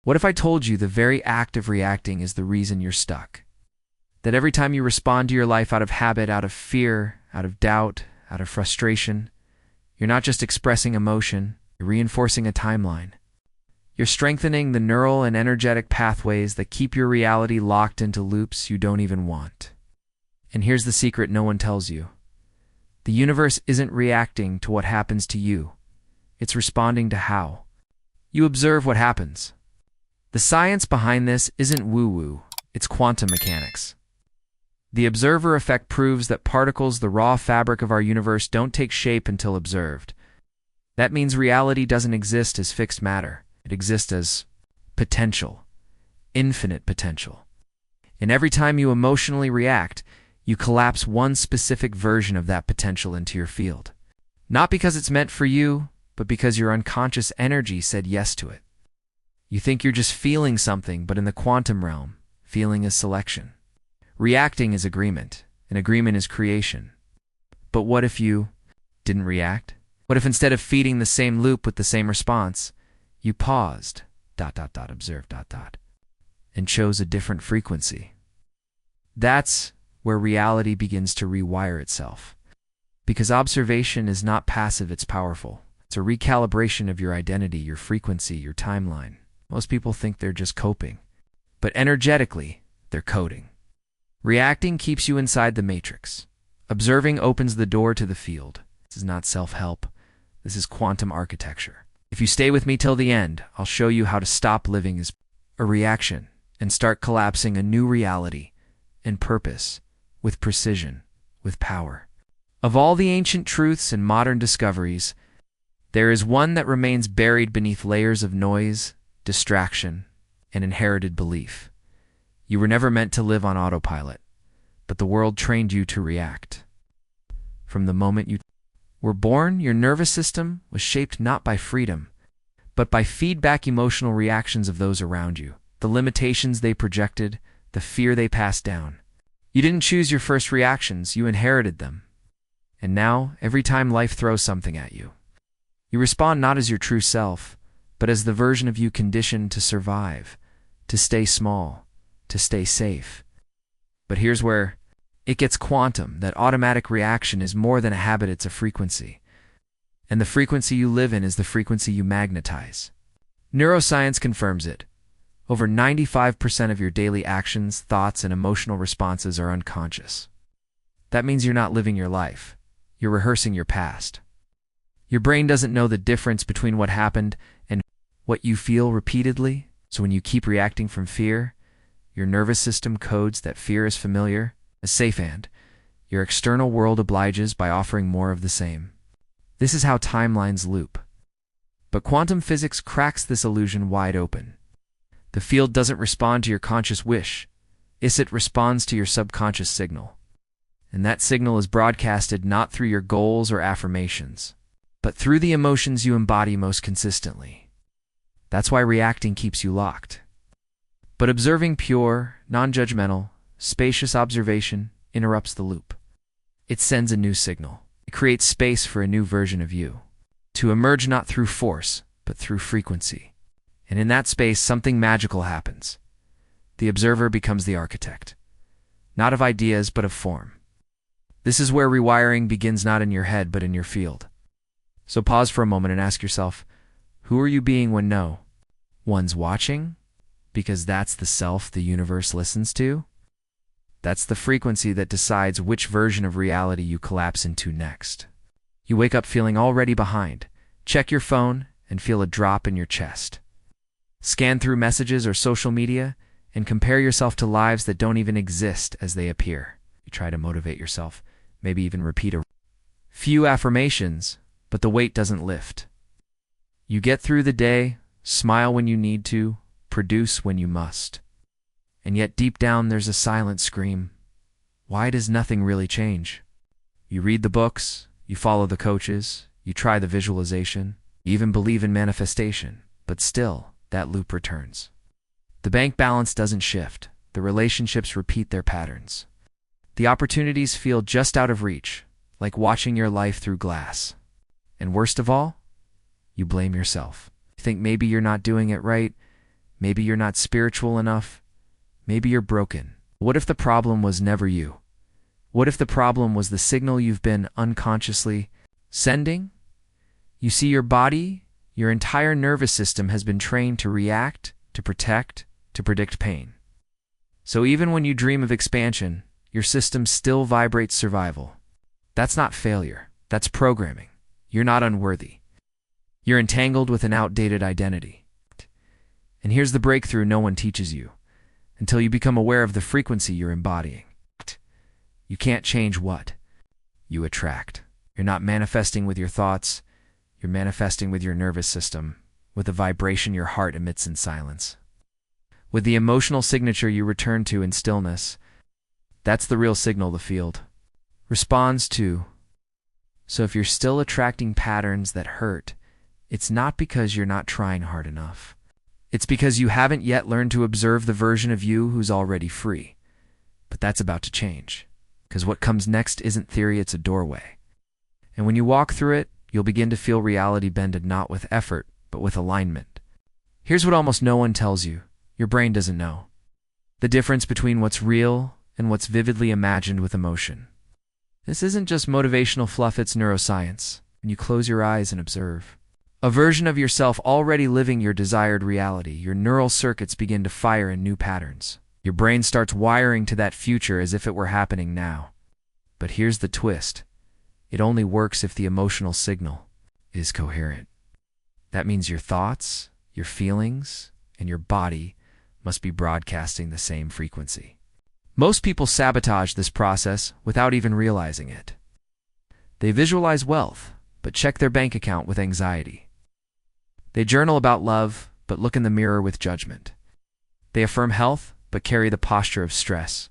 What if I told you the very act of reacting is the reason you're stuck? That every time you respond to your life out of habit, out of fear, out of doubt, out of frustration, you're not just expressing emotion, you're reinforcing a timeline. You're strengthening the neural and energetic pathways that keep your reality locked into loops you don't even want. And here's the secret no one tells you. The universe isn't reacting to what happens to you. It's responding to how you observe what happens. The science behind this isn't woo-woo, it's quantum mechanics. The observer effect proves that particles, the raw fabric of our universe, don't take shape until observed. That means reality doesn't exist as fixed matter. It exists as potential, infinite potential. And every time you emotionally react, you collapse one specific version of that potential into your field. Not because it's meant for you, but because your unconscious energy said yes to it. You think you're just feeling something, but in the quantum realm, feeling is selection. Reacting is agreement, and agreement is creation. But what if you didn't react? What if instead of feeding the same loop with the same response, you paused, observed, and chose a different frequency? That's where reality begins to rewire itself. Because observation is not passive, it's powerful. It's a recalibration of your identity, your frequency, your timeline. Most people think they're just coping, but energetically, they're coding. Reacting keeps you inside the matrix. Observing opens the door to the field. This is not self-help. This is quantum architecture. If you stay with me till the end, I'll show you how to stop living as a reaction and start collapsing a new reality and purpose with precision, with power. Of all the ancient truths and modern discoveries, there is one that remains buried beneath layers of noise, distraction, and inherited belief. You were never meant to live on autopilot, but the world trained you to react. From the moment you were born, your nervous system was shaped not by freedom, but by feedback emotional reactions of those around you, the limitations they projected, the fear they passed down. You didn't choose your first reactions, you inherited them. And now, every time life throws something at you, you respond not as your true self, but as the version of you conditioned to survive, to stay small, to stay safe. But here's where it gets quantum. That automatic reaction is more than a habit, it's a frequency. And the frequency you live in is the frequency you magnetize. Neuroscience confirms it. Over 95% of your daily actions, thoughts, and emotional responses are unconscious. That means you're not living your life. You're rehearsing your past. Your brain doesn't know the difference between what happened and what you feel repeatedly. So when you keep reacting from fear, your nervous system codes that fear is familiar, a safe, and your external world obliges by offering more of the same. This is how timelines loop. But quantum physics cracks this illusion wide open. The field doesn't respond to your conscious wish. It responds to your subconscious signal. And that signal is broadcasted not through your goals or affirmations, but through the emotions you embody most consistently. That's why reacting keeps you locked. But observing pure, non-judgmental, spacious observation interrupts the loop. It sends a new signal. It creates space for a new version of you, to emerge not through force, but through frequency. And in that space, something magical happens. The observer becomes the architect, not of ideas, but of form. This is where rewiring begins, not in your head, but in your field. So pause for a moment and ask yourself, who are you being when no one's watching? Because that's the self the universe listens to. That's the frequency that decides which version of reality you collapse into next. You wake up feeling already behind. Check your phone and feel a drop in your chest. Scan through messages or social media and compare yourself to lives that don't even exist as they appear. You try to motivate yourself, maybe even repeat a few affirmations, but the weight doesn't lift. You get through the day, smile when you need to, produce when you must. And yet deep down there's a silent scream. Why does nothing really change? You read the books, you follow the coaches, you try the visualization, you even believe in manifestation, but still, that loop returns. The bank balance doesn't shift. The relationships repeat their patterns. The opportunities feel just out of reach, like watching your life through glass. And worst of all, you blame yourself. You think maybe you're not doing it right. Maybe you're not spiritual enough. Maybe you're broken. What if the problem was never you? What if the problem was the signal you've been unconsciously sending? You see, your body, your entire nervous system has been trained to react, to protect, to predict pain. So even when you dream of expansion, your system still vibrates survival. That's not failure. That's programming. You're not unworthy. You're entangled with an outdated identity. And here's the breakthrough no one teaches you until you become aware of the frequency you're embodying. You can't change what you attract. You're not manifesting with your thoughts. You're manifesting with your nervous system, with the vibration your heart emits in silence. With the emotional signature you return to in stillness, that's the real signal the field responds to. So if you're still attracting patterns that hurt, it's not because you're not trying hard enough. It's because you haven't yet learned to observe the version of you who's already free. But that's about to change, because what comes next isn't theory, it's a doorway. And when you walk through it, you'll begin to feel reality bended not with effort, but with alignment. Here's what almost no one tells you. Your brain doesn't know the difference between what's real and what's vividly imagined with emotion. This isn't just motivational fluff, it's neuroscience. When you close your eyes and observe a version of yourself already living your desired reality, your neural circuits begin to fire in new patterns. Your brain starts wiring to that future as if it were happening now. But here's the twist. It only works if the emotional signal is coherent. That means your thoughts, your feelings, and your body must be broadcasting the same frequency. Most people sabotage this process without even realizing it. They visualize wealth, but check their bank account with anxiety. They journal about love, but look in the mirror with judgment. They affirm health, but carry the posture of stress.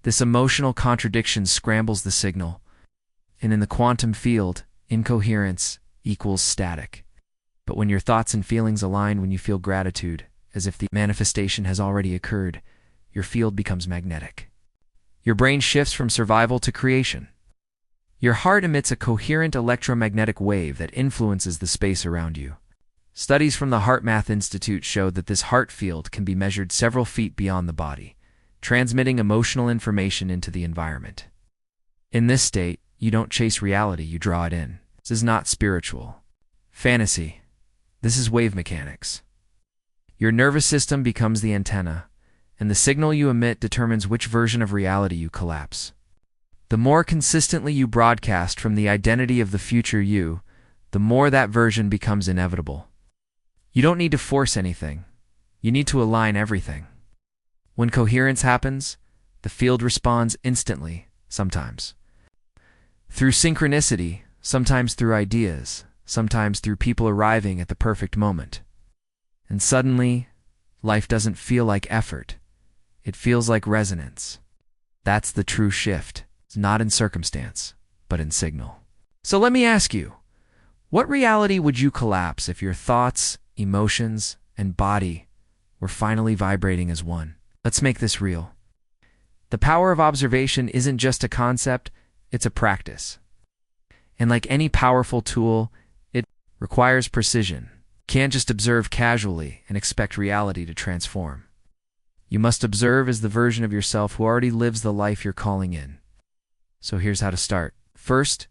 This emotional contradiction scrambles the signal, and in the quantum field, incoherence equals static. But when your thoughts and feelings align, when you feel gratitude, as if the manifestation has already occurred, your field becomes magnetic. Your brain shifts from survival to creation. Your heart emits a coherent electromagnetic wave that influences the space around you. Studies from the HeartMath Institute show that this heart field can be measured several feet beyond the body, transmitting emotional information into the environment. In this state, you don't chase reality, you draw it in. This is not spiritual fantasy. This is wave mechanics. Your nervous system becomes the antenna, and the signal you emit determines which version of reality you collapse. The more consistently you broadcast from the identity of the future you, the more that version becomes inevitable. You don't need to force anything. You need to align everything. When coherence happens, the field responds instantly, sometimes through synchronicity, sometimes through ideas, sometimes through people arriving at the perfect moment. And suddenly, life doesn't feel like effort. It feels like resonance. That's the true shift. It's not in circumstance, but in signal. So let me ask you, what reality would you collapse if your thoughts, emotions, and body were finally vibrating as one? Let's make this real. The power of observation isn't just a concept, it's a practice. And like any powerful tool, it requires precision. You can't just observe casually and expect reality to transform. You must observe as the version of yourself who already lives the life you're calling in. So here's how to start. First,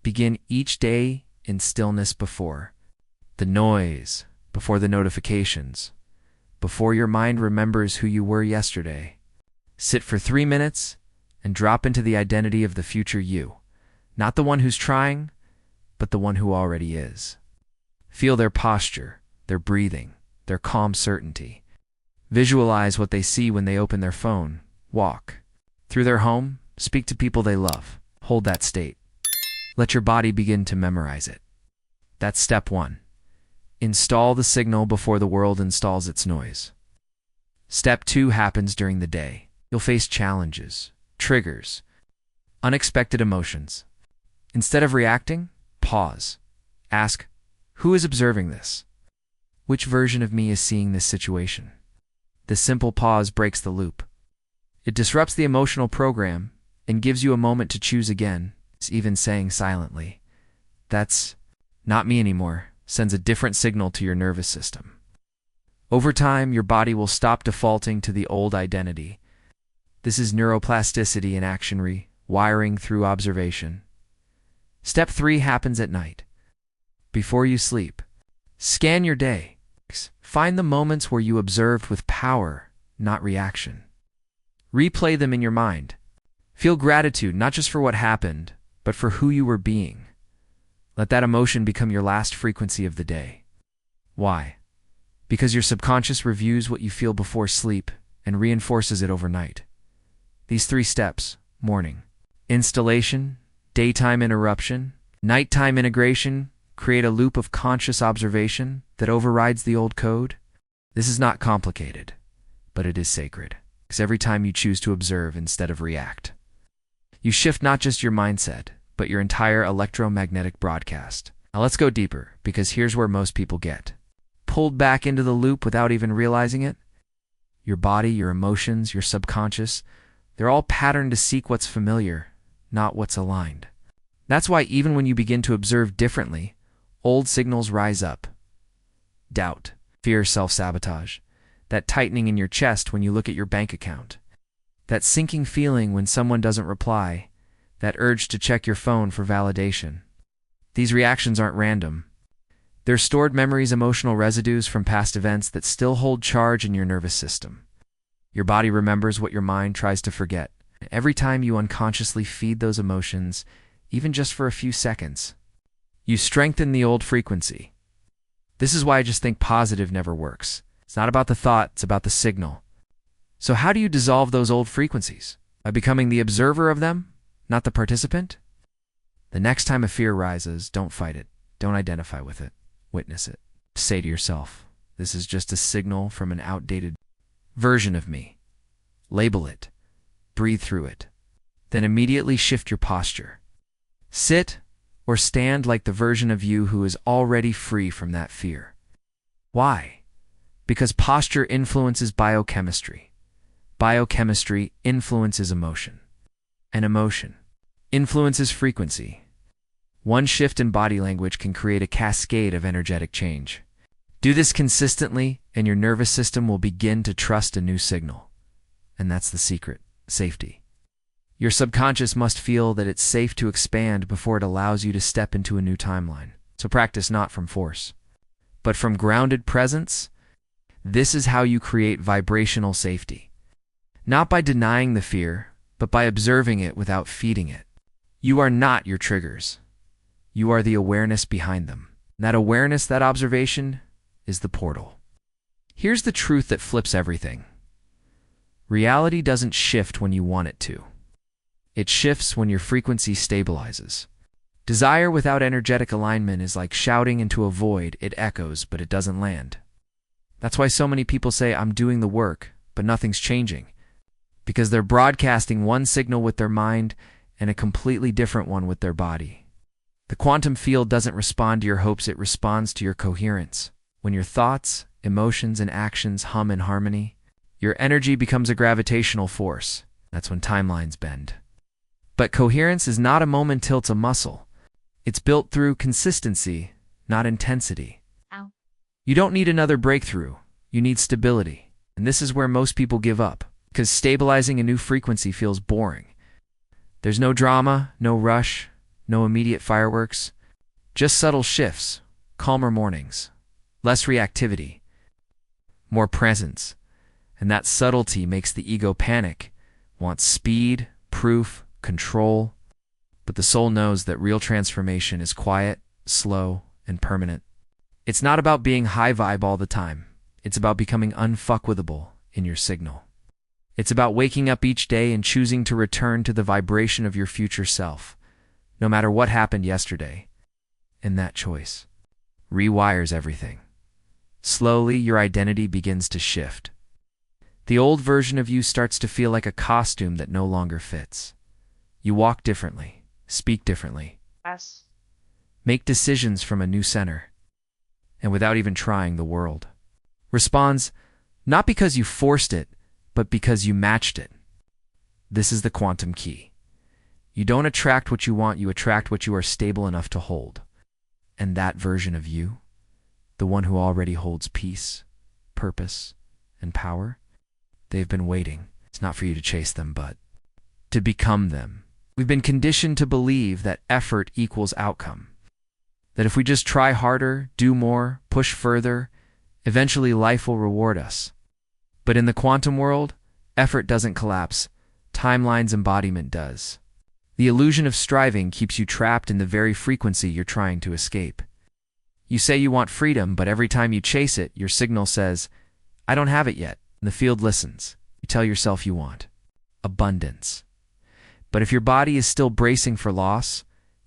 begin each day in stillness before the noise, before the notifications, before your mind remembers who you were yesterday. Sit for 3 minutes and drop into the identity of the future you, not the one who's trying, but the one who already is. Feel their posture, their breathing, their calm certainty. Visualize what they see when they open their phone, walk through their home, speak to people they love. Hold that state. Let your body begin to memorize it. That's step 1. Install the signal before the world installs its noise. Step 2 happens during the day. You'll face challenges, triggers, unexpected emotions. Instead of reacting, pause. Ask, who is observing this? Which version of me is seeing this situation? This simple pause breaks the loop. It disrupts the emotional program and gives you a moment to choose again. It's even saying silently, "That's not me anymore," sends a different signal to your nervous system. Over time, your body will stop defaulting to the old identity. This is neuroplasticity in action, rewiring through observation. Step 3 happens at night. Before you sleep, scan your day. Find the moments where you observed with power, not reaction. Replay them in your mind. Feel gratitude not just for what happened, but for who you were being. Let that emotion become your last frequency of the day. Why? Because your subconscious reviews what you feel before sleep and reinforces it overnight. These 3 steps, morning, installation, daytime interruption, nighttime integration, create a loop of conscious observation that overrides the old code. This is not complicated, but it is sacred. Because every time you choose to observe instead of react, you shift not just your mindset, but your entire electromagnetic broadcast. Now let's go deeper, because here's where most people get pulled back into the loop without even realizing it. Your body, your emotions, your subconscious, they're all patterned to seek what's familiar, not what's aligned. That's why even when you begin to observe differently, old signals rise up. Doubt, fear, self-sabotage, that tightening in your chest when you look at your bank account, that sinking feeling when someone doesn't reply, that urge to check your phone for validation. These reactions aren't random. They're stored memories, emotional residues from past events that still hold charge in your nervous system. Your body remembers what your mind tries to forget. Every time you unconsciously feed those emotions, even just for a few seconds, you strengthen the old frequency. This is why I just think positive never works. It's not about the thought, it's about the signal. So how do you dissolve those old frequencies? By becoming the observer of them, not the participant? The next time a fear rises, don't fight it. Don't identify with it. Witness it. Say to yourself, this is just a signal from an outdated version of me. Label it. Breathe through it. Then immediately shift your posture. Sit or stand like the version of you who is already free from that fear. Why? Because posture influences biochemistry. Biochemistry influences emotion. And emotion influences frequency. One shift in body language can create a cascade of energetic change. Do this consistently, and your nervous system will begin to trust a new signal. And that's the secret: safety. Your subconscious must feel that it's safe to expand before it allows you to step into a new timeline. So practice not from force, but from grounded presence. This is how you create vibrational safety. Not by denying the fear, but by observing it without feeding it. You are not your triggers. You are the awareness behind them. That awareness, that observation, is the portal. Here's the truth that flips everything. Reality doesn't shift when you want it to. It shifts when your frequency stabilizes. Desire without energetic alignment is like shouting into a void. It echoes, but it doesn't land. That's why so many people say, I'm doing the work, but nothing's changing. Because they're broadcasting one signal with their mind and a completely different one with their body. The quantum field doesn't respond to your hopes, it responds to your coherence. When your thoughts, emotions, and actions hum in harmony, your energy becomes a gravitational force. That's when timelines bend. But coherence is not a moment till it's a muscle. It's built through consistency, not intensity. Ow. You don't need another breakthrough. You need stability. And this is where most people give up, because stabilizing a new frequency feels boring. There's no drama, no rush, no immediate fireworks, just subtle shifts, calmer mornings, less reactivity, more presence. And that subtlety makes the ego panic, wants speed, proof, control. But the soul knows that real transformation is quiet, slow, and permanent. It's not about being high vibe all the time. It's about becoming unfuckwithable in your signal. It's about waking up each day and choosing to return to the vibration of your future self, no matter what happened yesterday. And that choice rewires everything. Slowly, your identity begins to shift. The old version of you starts to feel like a costume that no longer fits. You walk differently, speak differently, Yes. make decisions from a new center, and without even trying, the world responds, not because you forced it, but because you matched it. This is the quantum key. You don't attract what you want, you attract what you are stable enough to hold. And that version of you, the one who already holds peace, purpose, and power? They've been waiting. It's not for you to chase them, but to become them. We've been conditioned to believe that effort equals outcome. That if we just try harder, do more, push further, eventually life will reward us. But in the quantum world, effort doesn't collapse. Timeline's embodiment does. The illusion of striving keeps you trapped in the very frequency you're trying to escape. You say you want freedom, but every time you chase it, your signal says, I don't have it yet. And the field listens. You tell yourself you want abundance. But if your body is still bracing for loss,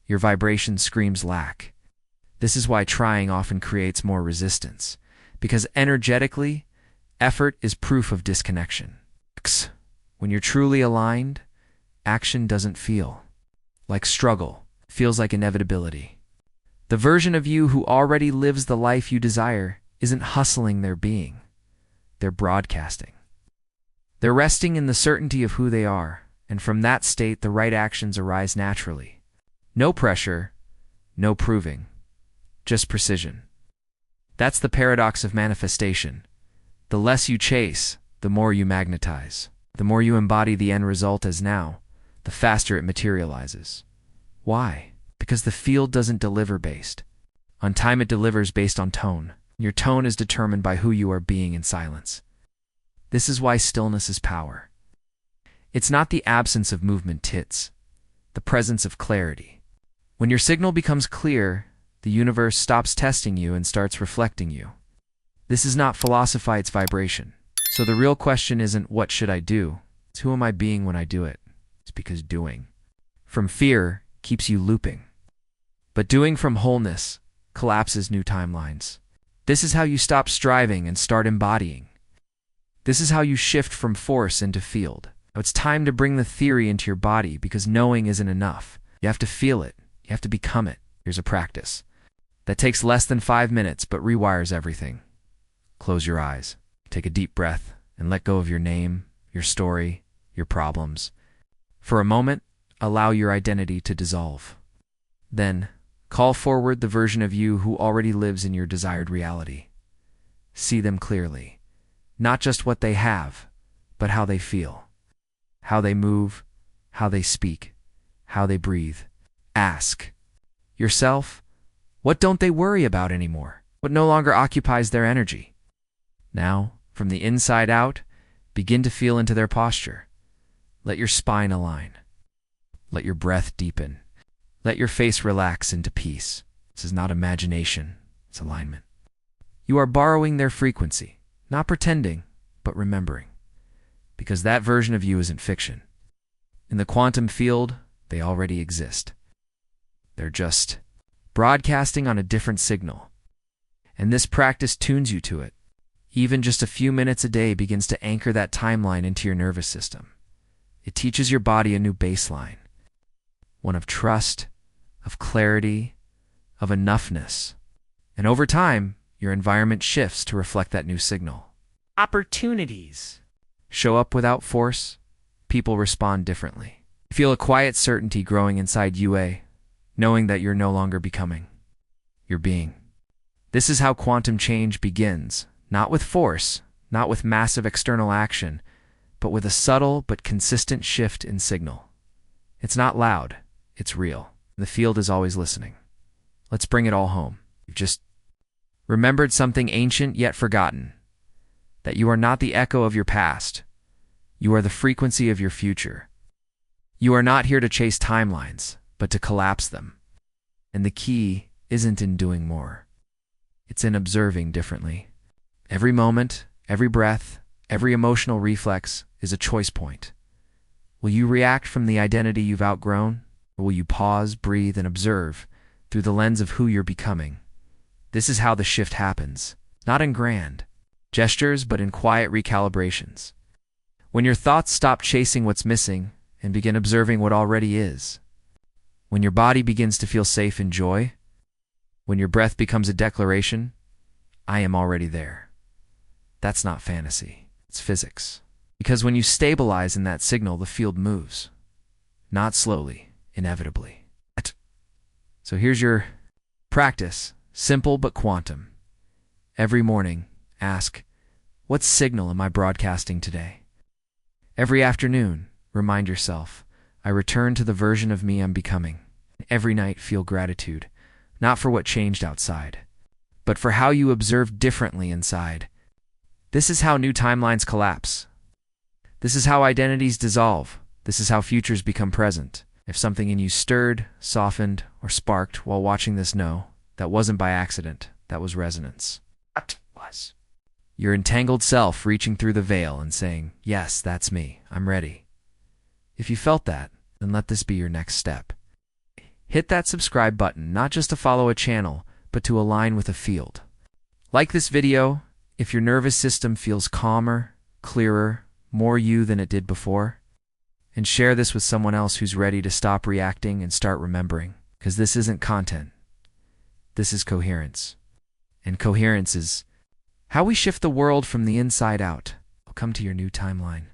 your vibration screams lack. This is why trying often creates more resistance, because energetically, effort is proof of disconnection. When you're truly aligned, action doesn't feel like struggle, it feels like inevitability. The version of you who already lives the life you desire isn't hustling their being. They're broadcasting. They're resting in the certainty of who they are, and from that state the right actions arise naturally. No pressure, no proving, just precision. That's the paradox of manifestation. The less you chase, the more you magnetize. The more you embody the end result as now, the faster it materializes. Why? Because the field doesn't deliver based on time, it delivers based on tone. Your tone is determined by who you are being in silence. This is why stillness is power. It's not the absence of movement, it's the presence of clarity. When your signal becomes clear, the universe stops testing you and starts reflecting you. This is not philosophy, it's vibration. So the real question isn't what should I do? It's who am I being when I do it? It's because doing from fear keeps you looping. But doing from wholeness collapses new timelines. This is how you stop striving and start embodying. This is how you shift from force into field. Now it's time to bring the theory into your body because knowing isn't enough. You have to feel it. You have to become it. Here's a practice that takes less than 5 minutes but rewires everything. Close your eyes. Take a deep breath and let go of your name, your story, your problems. For a moment, allow your identity to dissolve. Then, call forward the version of you who already lives in your desired reality. See them clearly. Not just what they have, but how they feel. How they move, how they speak, how they breathe. Ask yourself, what don't they worry about anymore? What no longer occupies their energy? Now, from the inside out, begin to feel into their posture. Let your spine align. Let your breath deepen. Let your face relax into peace. This is not imagination, it's alignment. You are borrowing their frequency, not pretending, but remembering. Because that version of you isn't fiction. In the quantum field, they already exist. They're just broadcasting on a different signal. And this practice tunes you to it. Even just a few minutes a day begins to anchor that timeline into your nervous system. It teaches your body a new baseline. One of trust, of clarity, of enoughness. And over time, your environment shifts to reflect that new signal. Opportunities show up without force. People respond differently. You feel a quiet certainty growing inside you, knowing that you're no longer becoming. You're being. This is how quantum change begins. Not with force, not with massive external action, but with a subtle but consistent shift in signal. It's not loud, it's real. The field is always listening. Let's bring it all home. You've just remembered something ancient yet forgotten. That you are not the echo of your past. You are the frequency of your future. You are not here to chase timelines, but to collapse them. And the key isn't in doing more. It's in observing differently. Every moment, every breath, every emotional reflex is a choice point. Will you react from the identity you've outgrown, or will you pause, breathe, and observe through the lens of who you're becoming? This is how the shift happens, not in grand gestures, but in quiet recalibrations. When your thoughts stop chasing what's missing and begin observing what already is. When your body begins to feel safe in joy. When your breath becomes a declaration, I am already there. That's not fantasy, it's physics. Because when you stabilize in that signal, the field moves. Not slowly, inevitably. So here's your practice, simple but quantum. Every morning, ask, What signal am I broadcasting today? Every afternoon, remind yourself, I return to the version of me I'm becoming. Every night, feel gratitude, not for what changed outside, but for how you observed differently inside. This is how new timelines collapse. This is how identities dissolve. This is how futures become present. If something in you stirred, softened, or sparked while watching this, know that wasn't by accident. That was resonance. That was your entangled self reaching through the veil and saying, yes, that's me. I'm ready. If you felt that, then let this be your next step. Hit that subscribe button, not just to follow a channel, but to align with a field. Like this video if your nervous system feels calmer, clearer, more you than it did before. And share this with someone else who's ready to stop reacting and start remembering. Because this isn't content. This is coherence. And coherence is how we shift the world from the inside out. Welcome to your new timeline.